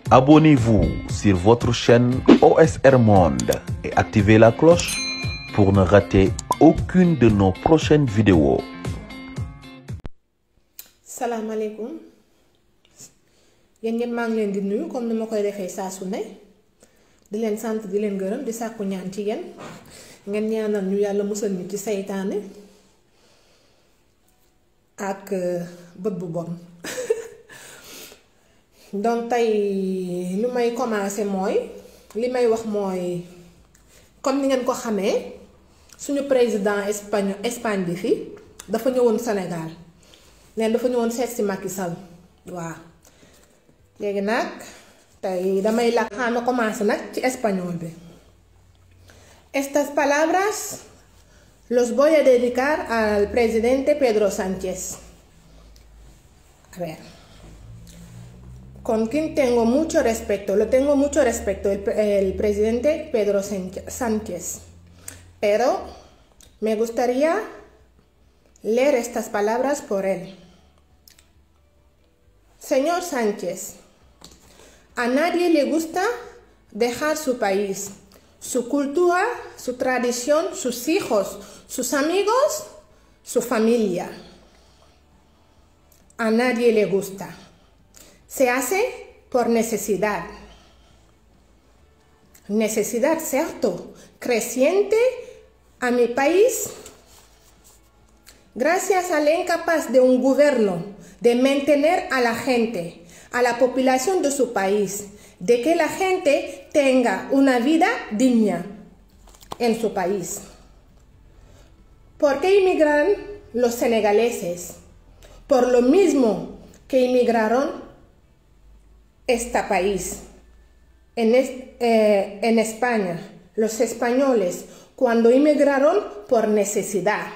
Abonnez-vous sur votre chaîne OSR Monde et activez la cloche pour ne rater aucune de nos prochaines vidéos. Salam alaikum. Yéen ñëpp maa ngi leen di nuyu comme ni ma koy defee saa su ne di leen sant di leen gërëm di sàkku ñaan ci yéen ngeen ñaanal ñu yàlla musal ñu ci seytaane ak bët bu bon. Donc tey lu may commencer mooy li may wax mooy comme ni ngeen ko xamee suñu président Espagne bi fi dafa ñëwoon Sénégal neen dafa ñëwoon seet si Macky Sall waaw léegi nag tey damay la xaama commencé nag ci espagnol bi. Estas palabras los voy a dedicar al presidente Pedro Sánchez. A ver, con quien tengo mucho respeto, lo tengo mucho respeto, el presidente Pedro Sánchez, pero me gustaría leer estas palabras por él. Señor Sánchez, a nadie le gusta dejar su país, su cultura, su tradición, sus hijos, sus amigos, su familia. A nadie le gusta. Se hace por necesidad. Necesidad, ¿cierto? Creciente a mi país. Gracias al incapaz de un gobierno de mantener a la gente, a la población de su país, de que la gente tenga una vida digna en su país. ¿Por qué inmigran los senegaleses? Por lo mismo que inmigraron este país. En España, los españoles, cuando inmigraron por necesidad.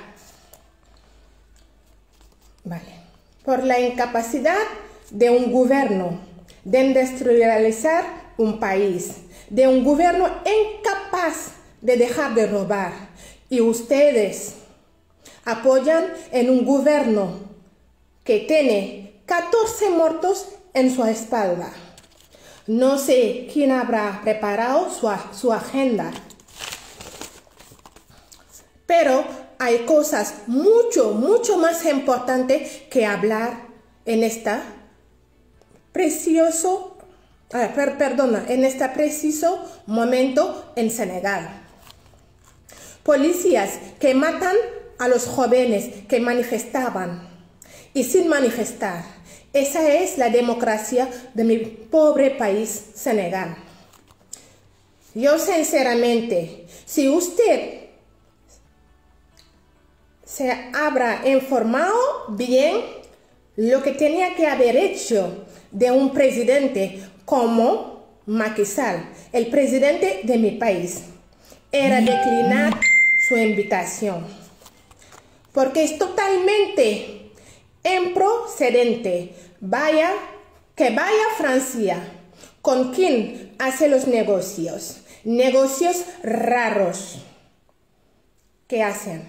Vale. Por la incapacidad de un gobierno de industrializar un país, de un gobierno incapaz de dejar de robar. Y ustedes apoyan en un gobierno que tiene 14 muertos en su espalda. No sé quién habrá preparado su agenda, pero hay cosas mucho más importantes que hablar en esta preciso momento en Senegal. Policías que matan a los jóvenes que manifestaban y sin manifestar. Esa es la democracia de mi pobre país, Senegal. Yo sinceramente, si usted se habrá informado bien lo que tenía que haber hecho de un presidente como Macky Sall, el presidente de mi país, era declinar su invitación, porque es totalmente improcedente que vaya a Francia con quien hace los negocios raros que hacen.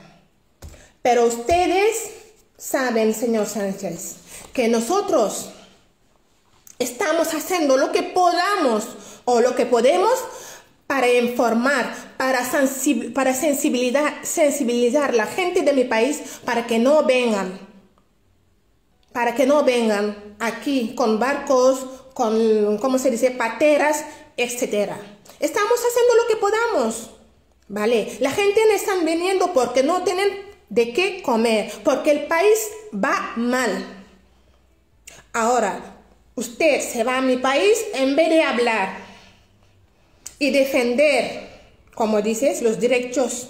Pero ustedes saben, señor Sánchez, que nosotros estamos haciendo lo que podamos o lo que podemos para informar, para sensibilizar a la gente de mi país para que no vengan aquí con barcos, con, ¿cómo se dice?, pateras, etc. Estamos haciendo lo que podamos, ¿vale? La gente no está viniendo porque no tienen de qué comer, porque el país va mal. Ahora, usted se va a mi país en vez de hablar y defender, como dices, los derechos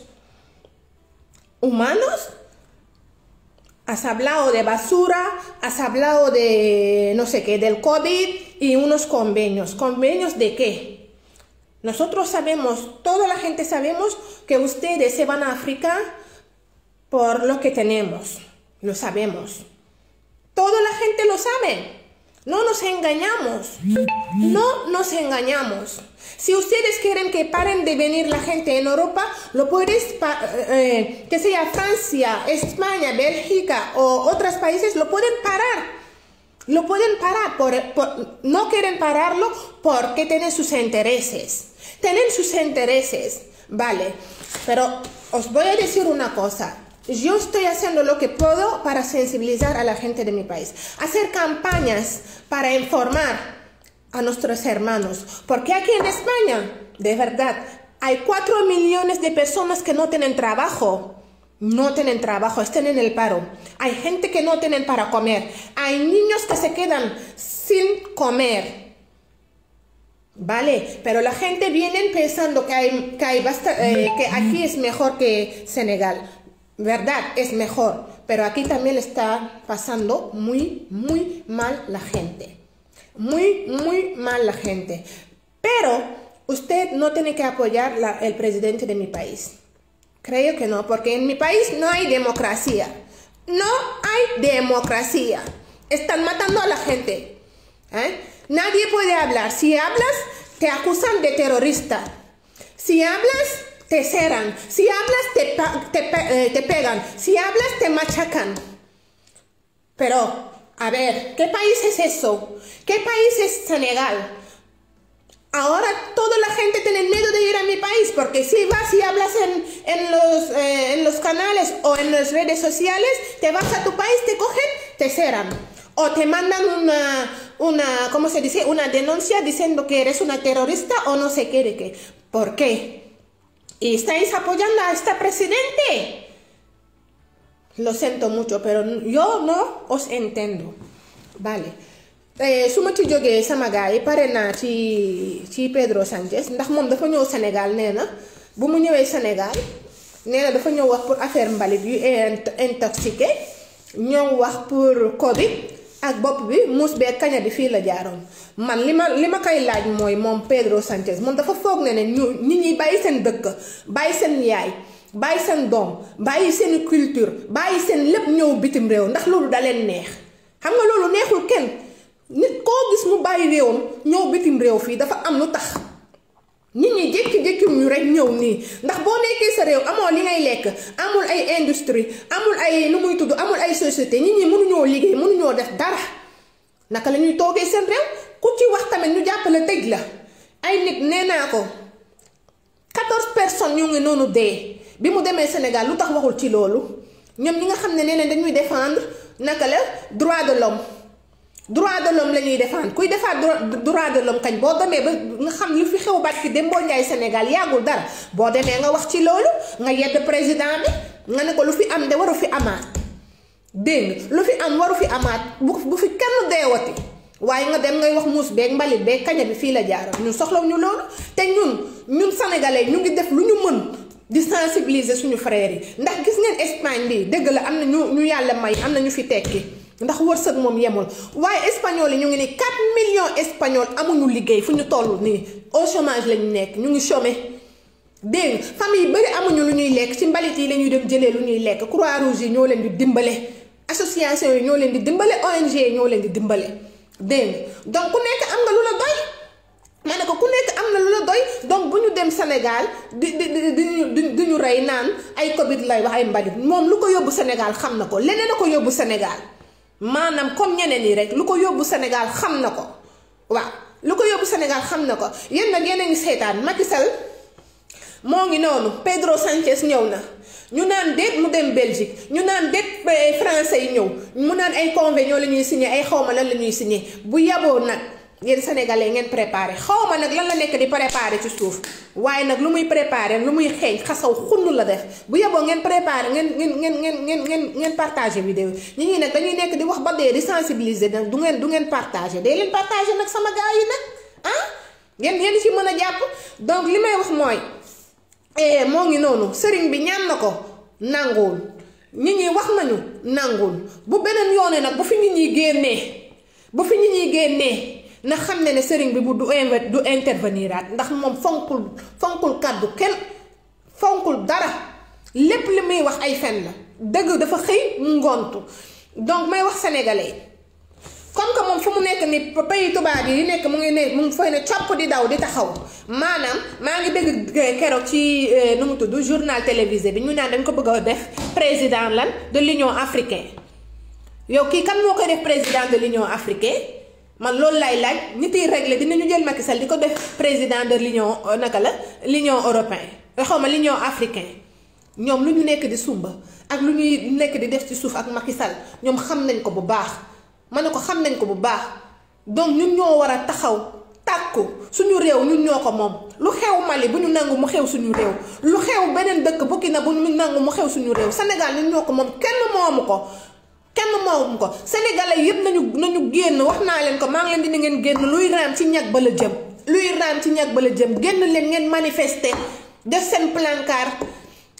humanos. Has hablado de basura, has hablado de no sé qué, del COVID y unos convenios. ¿Convenios de qué? Nosotros sabemos, toda la gente sabemos que ustedes se van a África por lo que tenemos. Lo sabemos. Toda la gente lo sabe. No nos engañamos. No nos engañamos. Si ustedes quieren que paren de venir la gente en Europa, lo puedes, que sea Francia, España, Bélgica o otros países, lo pueden parar. Lo pueden parar, no quieren pararlo porque tienen sus intereses. Tienen sus intereses, ¿vale? Pero os voy a decir una cosa. Yo estoy haciendo lo que puedo para sensibilizar a la gente de mi país. Hacer campañas para informar a nuestros hermanos. Porque aquí en España, de verdad, hay 4 millones de personas que no tienen trabajo. No tienen trabajo, están en el paro. Hay gente que no tienen para comer. Hay niños que se quedan sin comer. ¿Vale? Pero la gente viene pensando que aquí es mejor que Senegal. ¿Verdad? Es mejor. Pero aquí también está pasando muy, muy mal la gente. Muy, muy mal la gente. Pero usted no tiene que apoyar el presidente de mi país. Creo que no, porque en mi país no hay democracia. No hay democracia. Están matando a la gente. Nadie puede hablar. Si hablas, te acusan de terrorista. Si hablas, te cerran. Si hablas, te pegan. Si hablas, te machacan. Pero, a ver, ¿qué país es eso? ¿Qué país es Senegal? Ahora toda la gente tiene miedo de ir a mi país, porque si vas y hablas en los canales o en las redes sociales, te vas a tu país, te cogen, te cerran. O te mandan ¿cómo se dice? Una denuncia diciendo que eres una terrorista o no sé qué de qué. ¿Por qué? ¿Y estáis apoyando a este presidente? Lo siento mucho, pero yo no os entiendo. Vale. Su ma ci jógee sama gars yi pare naa ci Pedro Sánchez ndax moom dafa ñëw Sénégal nee na bu mu ñëwee Sénégal nee na dafa ñëw wax pour affaire mbalit yu intoxiqué ñëw wax pour Covid ak bopp bi muus bee kaña bi fii la jaaroon man li ma koy laaj mooy moom Pedro Sánchez moom dafa foog ne nit ñi bàyyi seen dëkk bàyyi seen yaay bàyyi seen doom bàyyi seen culture bàyyi seen lépp ñëw bitim réew ndax loolu da leen neex xam nga loolu neexul kenn. Nit koo gis mu bàyyi réewam ñëw bitim réew fii dafa am lu tax nit ñi jékki-jékki ñu rek ñëw nii ndax boo nekkee sa réew amoo li ngay lekk amul ay industrie amul ay nu muy tudd amul ay société nit ñi mënuñoo liggéey mënuñoo def dara naka la ñuy toogee seen réew ku ci wax tamit ñu jàppale tëj la ay nit nee naa ko 14 personnes ñu ngi noonu dee bi mu demee Sénégal lu tax waxul ci loolu ñoom ñi nga xam ne nee nañ dañuy défendre naka la droit de l'homme la ñuy défendre kuy défendre droit de l'homme kañ boo demee ba nga xam li fi xew barki Dembo Ndiaye Sénégal yàggul dara boo demee nga wax ci loolu nga yedd président bi nga ne ko lu fi am de waru fi amaat dégg lu fi am waru fi amaat bu fi kenn deewati waaye nga dem ngay wax muus beeg mbalit beeg kaña bi fii la jaaroon ñun soxlawuñu loolu te ñun sénégalais ñu ngi def lu ñu mën di sensibiliser suñu frères yi ndax gis ngeen Espagne bi dëgg la am na ñu yàlla may am na ñu fi tekki. ndax wërsëg moom yemul waaye espagnol yi ñu ngi ni 4 millions espagnol amuñu liggéey fu ñu toll nii au chômage lañu nekk ñu ngi chômé dégg famille yi bëri amuñu lu ñuy lekk ci mbalit yi la ñuy dem jëlee lu ñuy lekk croix rouge yi ñoo leen di dimbale association yi ñoo leen di dimbale ONG yi ñoo leen di dimbale dégg donc ku nekk am nga lu la doy ma ne ko ku nekk am na lu la doy donc bu ñu dem Sénégal di ñu rey naan ay Covid lay wax ay mbalit moom lu ko yóbbu Sénégal xam na ko leneen a ko yóbbu Sénégal maanaam comme ñeneen yi rek lu ko yóbbu Sénégal xam na ko waaw lu ko yóbbu Sénégal xam na ko yéen nag yéen a ngi seetaan Macky Sall moo ngi noonu Pedro Sánchez ñëw na ñu naan déet mu dem Belgique ñu naan déet français yi ñëw mu naan ay convention la ñuy signé ay xawma lan la ñuy signé bu yaboo nag yéen sénégalais ngeen préparé xawma nag lan la nekk di préparé ci suuf waaye nag lu muy préparé lu muy xeeñ xasaw xunn la def bu yaboo ngeen préparé ngeen partagé vidéo ñi ñi nag dañuy nekk di wax ba dee di sensibiliser nag du ngeen partagé day leen partagé nag sama gars yi nag ah ngeen ci mën a jàpp donc li may wax mooy moo ngi noonu sëriñ bi ñaan na ko nanguwul nit ñi wax nañu nanguwul bu beneen yoone nag bu fi nit ñi génnee na xam ne sëriñ bi bu du interveniraat ndax moom fonkul kàddu kenn fonkul dara lépp li muy wax ay fen la dëgg dafa xëy mu ngontu donc may wax sénégalais comme que moom fu mu nekk ni pays tubaab yi nekk mu ngi fay ne copp di daw di taxaw maanaam maa ngi dégg keroog ci nu mu tudd journal télévisé bi ñu naan dañ ko bëgg a def président lan de l'Union africaine yow kii kan moo koy def président de l'Union africaine man loolu lay laaj nit yi réglé dinañu jël Macky Sall di ko def président de l'Union naka la l'Union européenne xaw ma l'Union africaine ñoom lu ñu nekk di sumba ak lu ñuy nekk di def ci suuf ak Macky Sall ñoom xam nañ ko bu baax ma ne ko xam nañ ko bu baax donc ñun ñoo war a taxaw tàkku suñu réew ñun ñoo ko moom lu xew Mali bu ñu nangu mu xew suñu réew lu xew beneen dëkk Burkina bu ñu nangu mu xew suñu réew Sénégal ñun ñoo ko moom kenn moomu ko sénégalais yëpp nañu génn wax naa leen ko maa ngi leen di ngeen génn luy raam ci ñag ba la jëm génn leen ngeen manifester def seen pancarte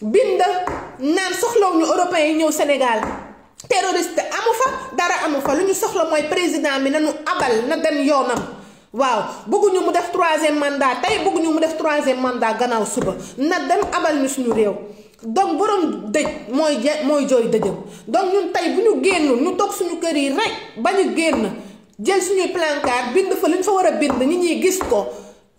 bind naan soxlaw ñu européens yi ñëw Sénégal terroriste amu fa dara amu fa lu ñu soxla mooy président bi nañu abal na dem yoonam waaw bëgguñu mu def 3e mandat tey bëgguñu mu def 3e mandat gannaaw suba na dem abal ñu suñu réew donc borom dëj mooy jooy dëjëm donc ñun tey bu ñu génn ñu toog suñu kër yi rek ba ñu génn jël suñuy pancarte bind fa lu ñu fa war a bind nit ñi gis ko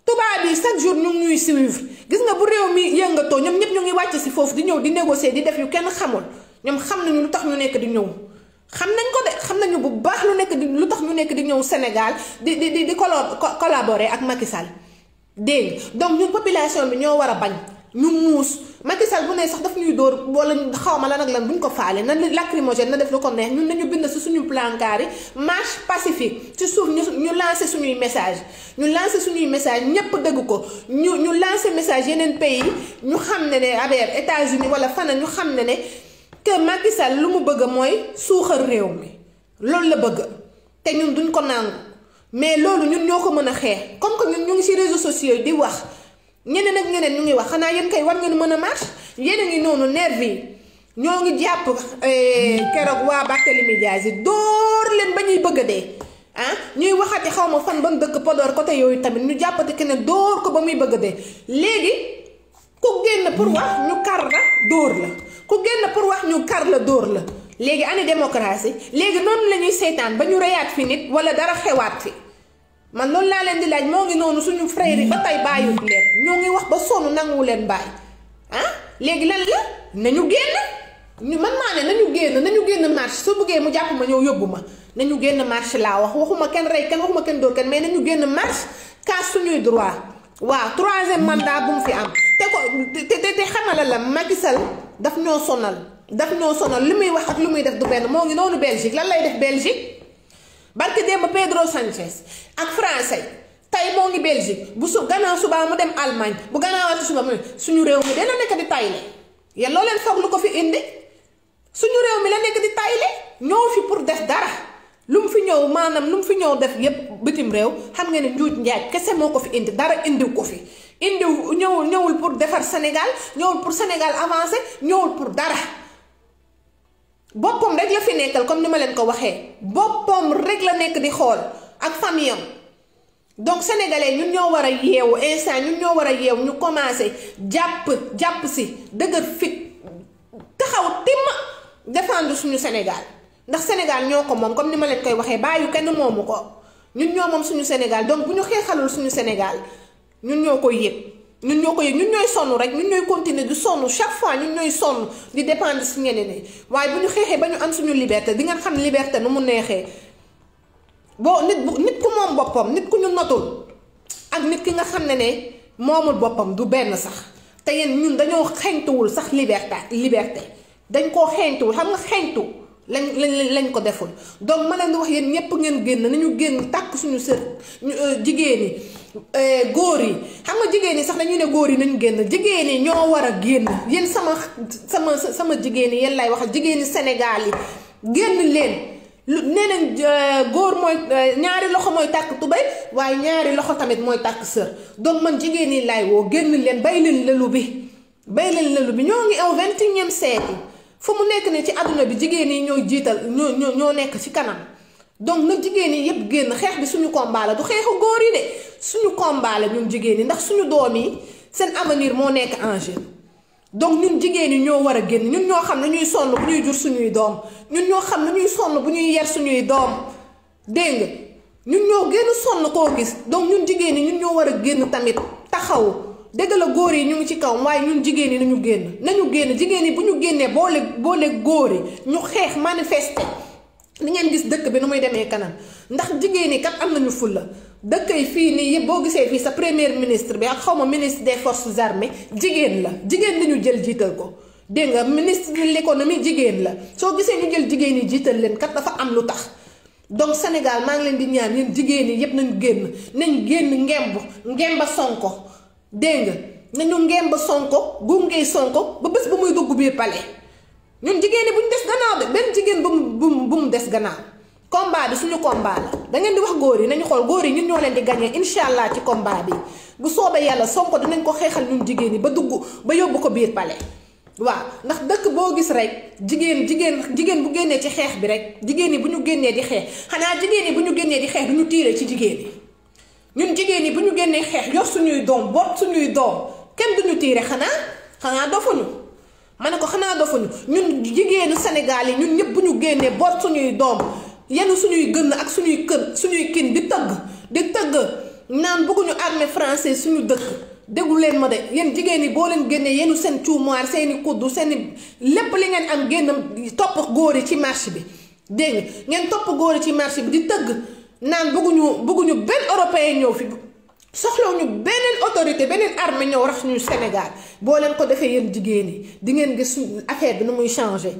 tubaab yi chaque jour ñu ngi ñuy suivre gis nga bu réew mi yëngatoo ñoom ñëpp ñu ngi wàcc si foofu di ñëw di négocier di def yu kenn xamul ñoom xam nañu lu tax ñu nekk di ñëw xam nañ ko de xam nañu bu baax lu tax ñu nekk di ñëw Sénégal di collaborer ak Macky Sall dégg donc ñun population bi ñoo war a bañ ñu muus Macky Sall bu ne sax daf ñuy dóor wala xaw ma lan ak lan buñ ko faale na lacrymogène na def lu ko neex ñun nañu bind si suñu pancarte yi marche pacifique ci suuf ñu lancé suñuy message ñépp dégg ko ñu lancé message yeneen pays ñu xam ne affaire États-Unis wala fana ñu xam ne que Macky Sall lu mu bëgg mooy suuxal réew mi loolu la bëgg te ñun duñ ko nangu mais loolu ñun ñoo ko mën a xeex comme que ñun ñu ngi ci réseaux sociaux yi di wax ñeneen ak ñeneen ñu ngi wax xanaa yéen kay war ngeen mën a marche yéen a ngi noonu nervi yi ñoo ngi jàpp keroog waa Barthélémy Dias yi dóor leen ba ñuy bëgg a dee ñuy waxati xaw ma fan ban dëkk Podor côté yooyu tamit ñu jàppati keneen dóor ko ba muy bëgg a dee léegi ku génn pour wax ñu kar la dóor la ku génn pour wax ñu kar la dóor la léegi ani démocratie léegi noonu la ñuy seetaan ba ñu reyaat fi nit wala dara xewaat fi man loolu laa leen di laaj moo ngi noonu suñu frère yi ba tey bàyyiwut leen ñoo ngi wax ba sonn nanguwu leen bàyyi léegi lan la nañu génn man maa ne nañu génn marche su bëggee mu jàpp ma ñëw yóbbu ma nañu génn marche laa waxuma kenn rey kenn waxuma kenn dóor kenn mais nañu génn marche kaas suñuy droit waaw 3e mandat bu mu fi am te xamala la Macky Sall daf ñoo sonal li muy wax ak lu muy def du benn moo ngi noonu Belgique lan lay def Belgique barki démb Pedro Sanchez ak français tey moo ngi Belgique bu gannaaw subaa mu dem Allemagne bu gannaawaati suba mu suñu réew mi dana nekk di tayle yéen loo leen foog lu ko fi indi suñu réew mi la nekk di tayle ñëw fi pour def dara lu mu fi ñëw maanaam lu mu fi ñëw def yépp bitim réew xam nga ne njuuj njaaj kese moo ko fi indi dara indiw ko fi ñëwul pour defar Sénégal ñëwul pour Sénégal avancer ñëwul pour dara boppam rek la fi nekkal comme ni ma leen ko waxee boppam rek la nekk di xool ak famille am donc sénégalais ñun ñoo war a yeewu instant ñun ñoo war a yeewu ñu commencé jàpp si dëgër fit taxaw timm défendre suñu Sénégal ndax Sénégal ñoo ko moom comme ni ma leen koy waxee bàyyi kenn moomu ko ñun ñoo moom suñu Sénégal donc bu ñu xeexalul suñu Sénégal ñun ñoo koy yëg ñun ñooy sonn rek ñun ñooy continuer di sonn chaque fois ñun ñooy sonn di dépendre si ñeneen ñi waaye bu ñu xeexee ba ñu am suñu liberté di ngeen xam liberté nu mu neexee boo nit ku moom boppam nit ku ñu notul ak nit ki nga xam ne moomul boppam du benn sax te yéen ñun dañoo xeñtuwul sax liberté dañ koo xeñtuwul xam nga xeñtu lañ ko deful donc ma leen di wax yéen ñépp ngeen génn nañu génn tàkk suñu sër jigéen yi góor yi xam nga jigéen ñi sax dañuy ne góor yi nañu génn jigéen ñi ñoo war a génn yéen sama jigéen yi yéen lay waxal jigéen ñi Sénégal yi génn leen nee nañ góor mooy ñaari loxo mooy tàkk tubéy waaye ñaari loxo tamit mooy tàkk sër donc man jigéen ñi lay woo génn leen bay leen lëlu bi ñoo ngi au 21e siècle fu mu nekk ne ci àdduna bi jigéen ñi ñooy jiital ñoo nekk ci kanam donc nag jigéen ñi yëpp génn xeex bi suñu combat la du xeexu góor yi de suñu combat la ñun jigéen ñi ndax suñu doom yi seen avenir moo nekk en jeu donc ñun jigéen ñi ñoo war a génn ñun ñoo xam ne ñuy sonn bu ñuy jur suñuy doom ñun ñoo xam ne ñuy sonn bu ñuy yar suñuy doom dégg nga ñun ñoo gën a sonn koo gis donc ñun jigéen ñi ñun ñoo war a génn tamit taxaw dëgg la góor yi ñu ngi ci kaw waaye ñun jigéen ñi nañu génn jigéen ñi bu ñu génnee boole góor yi ñu xeex manifester ni ngeen gis dëkk bi nu muy demee kanam ndax jigéen ñi kat am nañu fulla dëkk yi fii nii yëpp boo gisee fii sa premier ministre bi ak xawma ministre des forces armées jigéen la jigéen la ñu jël jiital ko dégg nga ministre de l'économie jigéen la soo gisee ñu jël jigéen ñi jiital leen kat dafa am lu tax donc Sénégal maa ngi leen di ñaan yéen jigéen ñi yëpp nañ génn ngemba Sonko dégg nga nañu ngemba Sonko gunge Sonko ba bés bu muy dugg biir palais ñun jigéen ñi bu ñu des gannaaw de benn jigéen bu mu des gannaaw combat bi suñu combat la da ngeen di wax góor yi nañu xool góor yi ñun ñoo leen di gagné incha allah ci combat bi bu soobee yàlla Sonko dinañ ko xeexal ñun jigéen ñi ba dugg ba yóbbu ko biir palais waaw ndax dëkk boo gis rek jigéen bu génnee ci xeex bi rek jigéen ñi bu ñu génnee di xeex xanaa jigéen ñi bu ñu génnee di xeex du ñu tiire ci jigéen ñi ñun jigéen ñi bu ñu génnee xeex yor suñuy doom boot suñuy doom kenn duñu tiire xanaa dofuñu ma ne ko xanaa dofuñu ñun jigéenu Sénégal yi ñun ñëpp bu ñu génnee boot suñuy doom yenn suñuy gën ak suñuy kin di tëgg naan bëgguñu armée française suñu dëkk déglu leen ma de yéen jigéen ñi boo leen génnee yenu seen cuumaar seeni kuddu seeni lépp li ngeen am génn topp góor yi ci marché bi dégg ngeen topp góor yi ci marché bi di tëgg naan bëgguñu benn européen ñëw fi soxlawuñu beneen autorité beneen armée ñëw rax ñu Sénégal boo leen ko defee yéen jigéen ñi di ngeen gis affaire bi nu muy changé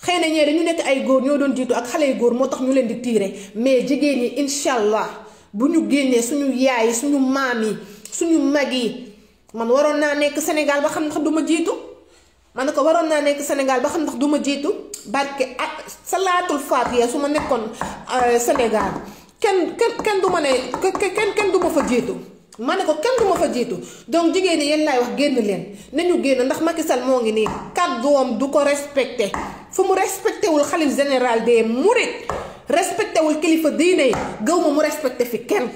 xëy na ñee dañu nekk ay góor ñoo doon jiitu ak xale yu góor moo tax ñu leen di tiire mais jigéen ñi incha allah bu ñu génnee suñu yaay yi suñu maam yi suñu mag yi man waroon naa nekk Sénégal ba xam ndax du ma jiitu man ne ko waroon naa nekk Sénégal ba xam ndax du ma jiitu barke salaatul faatiha su ma nekkoon Sénégal kenn du ma ne kenn du ma fa jiitu ma ne ko kenn du ma fa jiitu donc jigéen ñi yéen laay wax génn leen nañu génn ndax Macky Sall moo ngi nii kàddoom du ko respecté fu mu respecté wul xalif général des mourides respecté wul kilifa diine yi gëw ma mu respecté fi kenn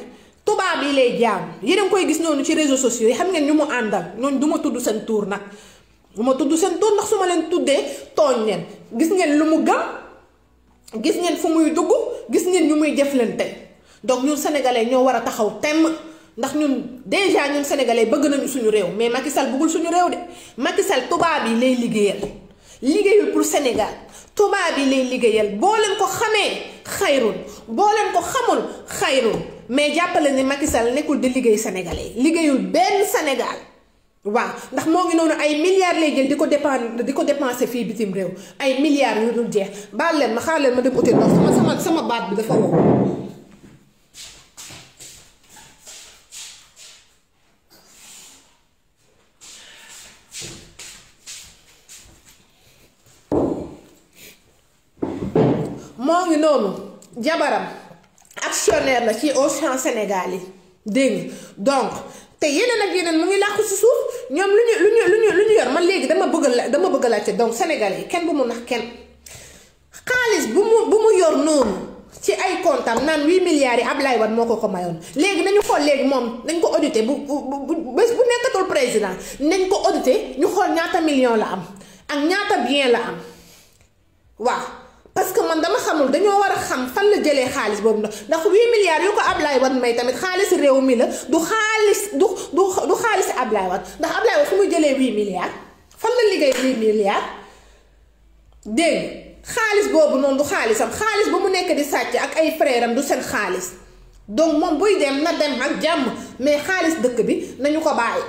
tubaab yi lay jaam yéen a ngi koy gis noonu ci réseaux sociaux yi xam ngeen ñu mu àndal ñooñu du ma tudd seen tuur nag du ma tudd seen tuur ndax su ma leen tuddee tooñ leen gis ngeen lu mu gëm gis ngeen fu muy dugg gis ngeen ñu muy jëflante donc ñun sénégalais ñoo war a taxaw temm ndax ñun déjà ñun sénégalais bëgg nañu suñu réew mais Macky Sall bëggul suñu réew de Macky Sall tubaab yi lay liggéeyal pour Sénégal tubaab yi lay liggéeyal boo leen ko xamee xayrun boo leen ko xamul xayrun mais jàppale ni Macky Sall nekkul di liggéey sénégalais liggéeyul benn Sénégal waaw ndax moo ngi noonu ay milliards lay jël di ko dépenser fii bitim réew ay milliards yu dul jeex baal leen ma xaar leen ma dem uti ndox sama baat bi dafa wow. moo ngi noonu jabaram actionnaire la ci Auchan Sénégal yi dégg donc te yeneen ak yeneen mu ngi làqu si suuf ñoom lu ñu yor man léegi dama bëgg a laajte donc Sénégal yi kenn bu mu nax kenn xaalis bu mu yor noonu ci ay comptam naan 8 milliards yi Ablaye Wade moo ko mayoon léegi nañu xool léegi moom nañ ko audité bu bés bu nekkatul président nañ ko audité ñu xool ñaata million la am ak ñaata bien la am waaw parce que man dama xamul dañoo war a xam fan la jëlee xaalis boobu ndax 8 milliards yu ko Ablaye Wade may tamit xaalis réew mi la du xaalis Ablaye Wade ndax Ablaye Wade fu muy jëlee 8 milliards fan la liggéey 8 milliards dégg xaalis boobu noonu du xaalisam xaalis ba mu nekk di sàcc ak ay frère am du seen xaalis donc moom buy dem na dem ak jàmm mais xaalis dëkk bi nañu ko bàyyi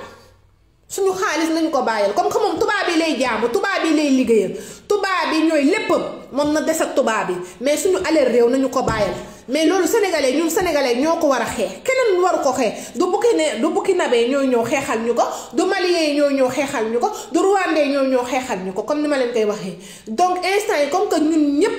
suñu xaalis nañu ko bàyyil comme que moom tubaab yi lay jaamu tubaab yi lay liggéeyal tubaab yi ñooy léppam moom na des ak tubaab yi mais suñu alal réew nañu ko bàyyil mais loolu sénégalais ñun sénégalais ñoo ko war a xeex keneen waru ko xeex du burkinabé ñoo ñëw xeexal ñu ko du malien ñoo ñëw xeexal ñu ko du rwandais ñoo ñëw xeexal ñu ko comme ni ma leen koy waxee donc instant yi comme que ñun ñëpp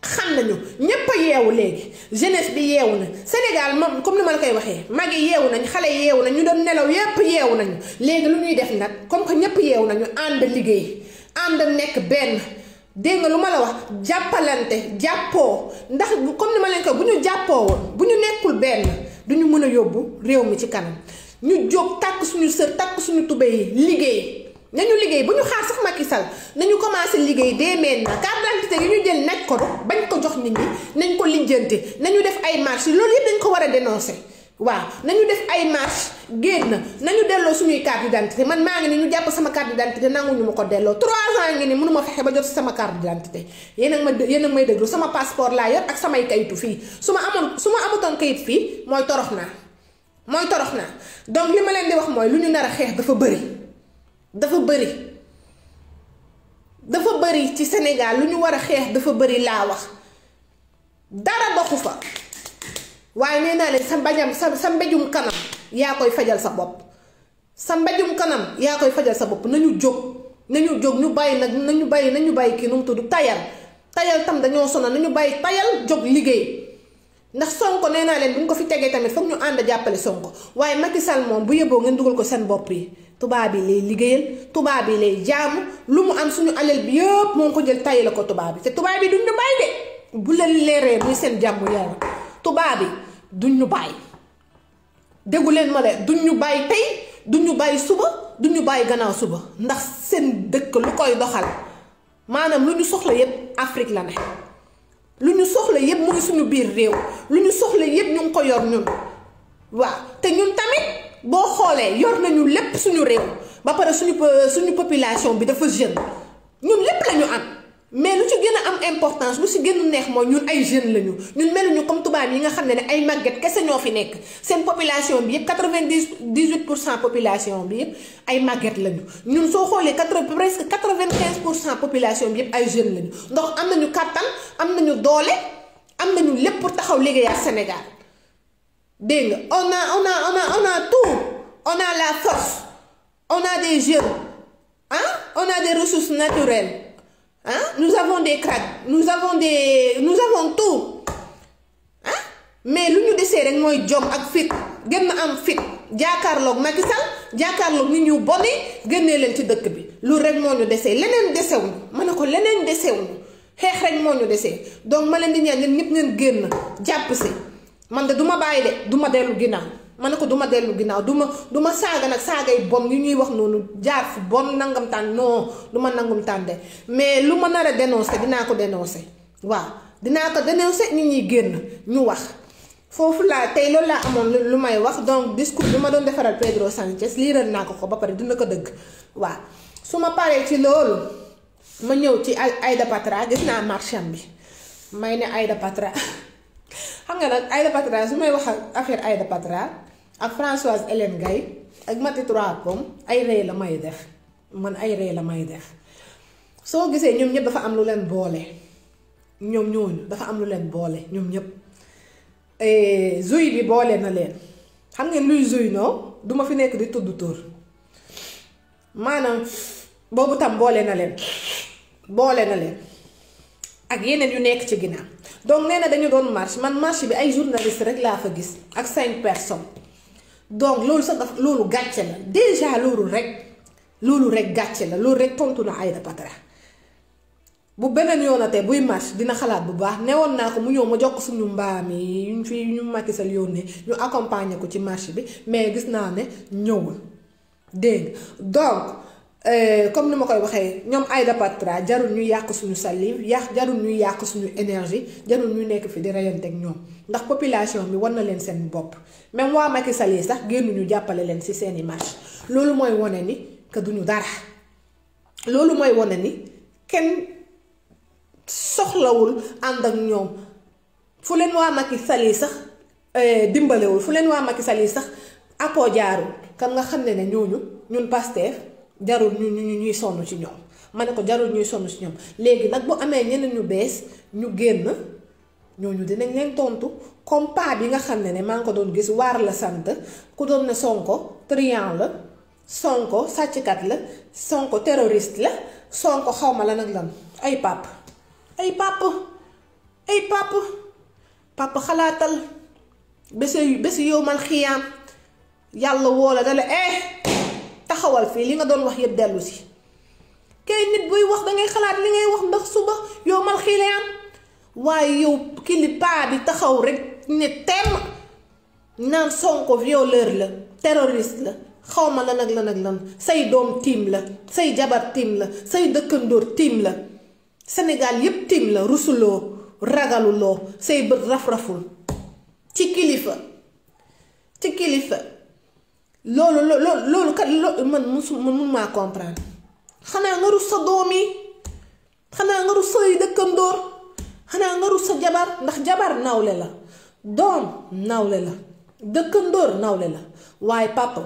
xam nañu ñëpp a yeewu léegi jeunesse bi yeewu na Sénégal moom comme ni ma la koy waxee mag yi yeewu nañ xale yi yeewu nañ ñu doon nelaw yépp yeewu nañu léegi lu ñuy def nag comme que ñëpp yeewu nañu ànd liggéey ànd nekk benn dégg nga lu ma la wax jàppalante jàppoo ndax comme ni ma leen ko bu ñu jàppoo woon bu ñu nekkul benn duñu mën a yóbbu réew mi ci kanam ñu jóg takk suñu sër takk suñu tubéy yi liggéey nañu liggéey bu ñu xaar sax Macky Sall nañu commencé liggéey dès maintenant carte d'identité yi ñu jël naj ko bañ ko jox nit ñi nañ ko lijjanti nañu def ay marché loolu yëpp dañ ko war a dénoncer waaw nañu def ay marche génn nañu delloo suñuy carte d'identité man maa ngi ni ñu jàpp sama carte d'identité nanguñu ma ko delloo 3 ans ngi ni mënuma fexe ba jot si sama carte d'identité yéen a may déglu sama passeport laa yor ak samay kayitu fii su ma amutoon kayit fii mooy torox naa donc li ma leen di wax mooy lu ñu nar a xeex dafa bëri ci Sénégal lu ñu war a xeex dafa bëri laa wax dara doxu fa waaye nee naa leen sa mbéjum kanam yaa koy fajal sa bopp nañu jóg ñu bàyyi nag nañu bàyyi kii nu mu tudd tayal tam dañoo sonal nañu bàyyi tayal jóg liggéey ndax Sonko nee naa leen bu ñu ko fi tegee tamit foog ñu ànd jàppale Sonko waaye Macky Sall moom bu yëboo ngeen dugal ko seen bopp yi tubaab yi lay liggéeyal tubaab yi lay jaamu lu mu am suñu alal bi yëpp moo ko jël tay la ko tubaab yi te tubaab yi duñ ñu bàyyi de bu leen leeree muy seen jàmm yàlla tubaab yi duñ ñu bàyyi déggu leen ma leen duñ ñu bàyyi tey duñ ñu bàyyi suba duñ ñu bàyyi gannaaw suba ndax seen dëkk lu koy doxal maanaam lu ñu soxla yépp Afrique la ne lu ñu soxla yépp mu ngi suñu biir réew lu ñu soxla yépp ñu ngi ko yor ñun waaw te ñun tamit boo xoolee yor nañu lépp suñu réew ba pare suñu population bi dafa jeune ñun lépp lañu am mais lu ci gën a am importance lu ci gën a neex mooy ñun ay jeunes lañu ñun meluñu comme tubaab yi nga xam ne ay màgget kese ñoo fi nekk seen population bi yëpp 98% population bi yëpp ay màgget lañu ñun soo xoolee presque 95% population bi yëpp ay jeunes lañu ndax am nañu kàttan am nañu doole am nañu lépp pour taxaw liggéeyaat Sénégal dégg nga on a tout on a la force on a des jeunes on a des ressources naturelles. Nous avons des cracks, nous avons tout. Mais lu ñu desee rek mooy jom ak fit gën a am fit jaakaarloog Macky Sall jaakaarloog nit ñu boni génnee leen ci dëkk bi lu rek moo ñu desee leneen desewuñu ma ne ko leneen desewuñu xeex rek moo ñu desee donc ma leen di ñaan ñun ñëpp ngeen génn jàpp si man de du ma bàyyi de du ma dellu ginnaaw ma ne ko du ma dellu ginnaaw du ma saaga nag saagay bon yu ñuy wax noonu jaar fi bon nangam tànn non du ma nangam tànn de mais lu ma nar a dénoncé dinaa ko dénoncé waaw dinaa ko dénoncé nit ñi génn ñu wax foofu laa tey loolu laa amoon lu may wax donc discours bi ma doon defaral Pedro Sanchez liiral naa ko ba pare dina ko dëgg waaw su ma paree ci loolu ma ñëw ci Aïda Patra gis naa marchand bi may ne Aïda Patra xam nga nag Aïda Patra su may wax affaire Aïda Patra ak Françoise Hélène Gaye ak Mati Trois Pommes ay rey la may def man ay rey la may def soo gisee ñoom ñëpp dafa am lu leen boole ñoom ñooñu dafa am lu leen boole ñoom ñëpp zuy bi boole na leen xam ngeen luy zuy noo duma fi nekk di tudd tur maanaam boobu tam boole na leen ak yeneen yu nekk ci ginnaaw donc nee na dañu doon marche man marche bi ay journaliste rek laa fa gis ak 5 personnes donc loolu sax daf loolu gàcce la déjà loolu rek gàcce la loolu rek tontu na Aïda Patra bu beneen yoonatee buy marche dina xalaat bu baax newoon naa ko mu ñëw ma jox ko suñu mbaam yi ñu fi ñu Macky Sall yónnee ñu accompagner ko ci marche bi mais gis naa ne ñëwul dégg donc comme ni ma koy waxee ñoom Aïda Patra jarul ñu yàq suñu salive jarul ñu yàq suñu énergie jarul ñu nekk fi di reyanteeg ñoom ndax population bi war na leen seen bopp même waa Macky Sall yi sax génn ñu jàppale leen ci seeni marche loolu mooy wane ni que duñu dara loolu mooy wane ni kenn soxlawul ànd ak ñoom fu leen waa Macky Sall yi sax dimbalewul fu leen waa Macky Sall yi sax appoo jaarul kan nga xam ne ñooñu ñun Pastef jarul ñuy sonn ci ñoom ma ne ko jarul ñuy sonn ci ñoom léegi nag bu amee ñeneen ñu bees ñu génn ñooñu dinañ leen tontu comme pa bi nga xam ne maa ngi ko doon gis waar la sant ku doon ne Sonko triant la Sonko sàcckat la Sonko terroriste la Sonko xawma la nag lan ay pap xalaatal bési yow mal xiyaam yàlla woola dala taxawal fii li nga doon wax yëpp dellu si kay nit buy wax dangay xalaat li ngay wax ndax suba yow mal xiyaam waaye yow kilipaa bi taxaw rek ne temm naan Sonko violeur la terroriste la xawma lan ak lan say doom tiim la say jabar tiim la say dëkkandoor tiim la Sénégal yépp tiim la rusuloo ragaluloo say bët raf-raful ci kilifa please loolu kat man mun maa comprendre xanaa nga rus sa doom yi xanaa nga rus say dëkkandoor xanaa nga rus sa jabar ndax jabar nawle la doom nawle la dëkkandoor nawle la waaye papa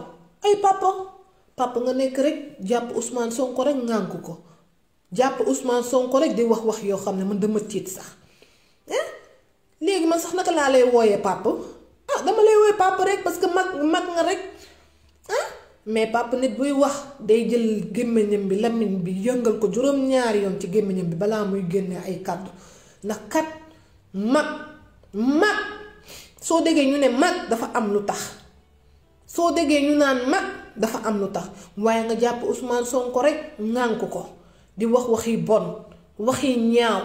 nga nekk rek jàpp Ousmane Sonko rek ŋànk ko jàpp Ousmane Sonko rek di wax yoo xam ne man dama tiit sax léegi man sax naka laa lay wooyee papa dama lay wooyee papa rek parce que mag nga rek mais papa nit buy wax day jël gémmiñam bi làmmiñ bi yëngal ko juróom-ñaari yoon ci gémmiñam bi balaa muy génne ay kàddu ndax kat mag soo déggee ñu ne mag dafa am lu tax soo déggee ñu naan mag dafa am lu tax waaye nga jàpp Ousmane Sonko rek ŋànk ko di waxi bon waxi ñaaw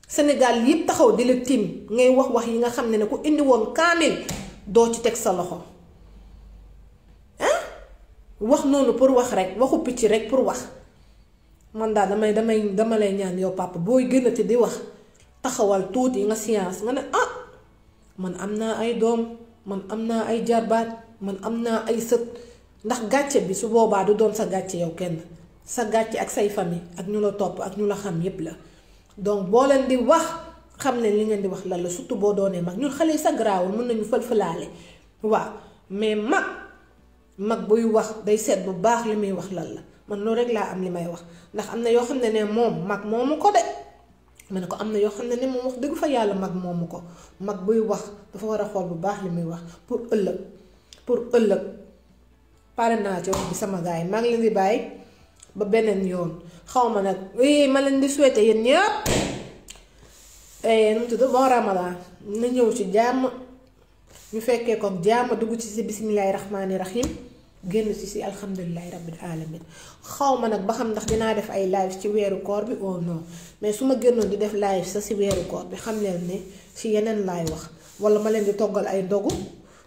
Sénégal yépp taxaw di la tiim ngay wax yi nga xam ne ku indi woon kaamil doo ci teg sa loxo wax noonu pour wax rek waxu picc rek pour wax man daal dama lay ñaan yow papa booy gënati di wax taxawal tuuti nga science nga ne man am naa ay doom man am naa ay jarbaat man am naa ay sët ndax gàcce bi su boobaa du doon sa gàcce yow kenn sa gàcce ak say famille ak ñu la topp ak ñu la xam yépp la donc boo leen di wax xam ne li ngeen di wax lan la surtout boo doonee mag ñun xale yi sa garaawul mën nañu fël-fëlaale waaw mais mag buy wax day seet bu baax li muy wax lan la man loolu rek laa am li may wax ndax am na yoo xam ne moom mag moomu ko de ma ne ko am na yoo xam ne moom wax dëgg fa yàlla mag moomu ko mag buy wax dafa war a xool bu baax li muy wax pour ëllëg pare naa ci wax bi sama gars yi maa ngi leen di bàyyi ba beneen yoon xaw ma nag ma leen di souhaiter yéen ñëpp nu mu tudd bon ramadan na ñëw ci jàmm ñu fekkee ko jàmm dugg ci bismillaahi rahmaani rahim génn ci alhamdulillahi rabbil alamin xaw ma nag ba xam ndax dinaa def ay live ci weeru koor bi oh non mais su ma génnoon di def live sa ci weeru koor bi xam leen ne ci yeneen laay wax wala ma leen di toggal ay ndogu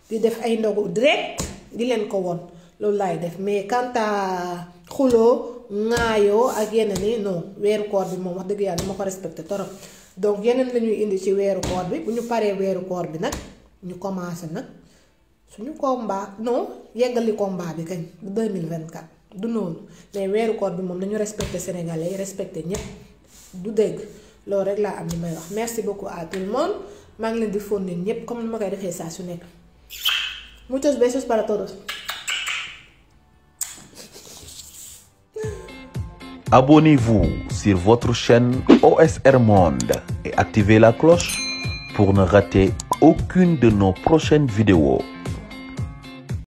di def ay ndogu direct di leen ko won loolu laay def mais quant à xuloo ŋaayoo ak yeneen yi non weeru koor bi moom wax dëgg yàlla dama ko respecté torop donc yeneen lañuy indi ci weeru koor bi bu ñu paree weeru koor bi nag ñu commencé nag suñu combat non yeggali combat bi kañ 2024 du noonu mais weeru koor bi moom nañu respecté sénégalais yi respecté ñépp du dégg loolu rek laa am li may wax merci beaucoup à tout le monde maa ngi leen di fóonnee ñépp comme ni ma koy defee saa su nekk muchos besos para todos. Abonnez-vous sur votre chaîne OSR Monde et activez la cloche pour ne rater aucune de nos prochaines vidéos.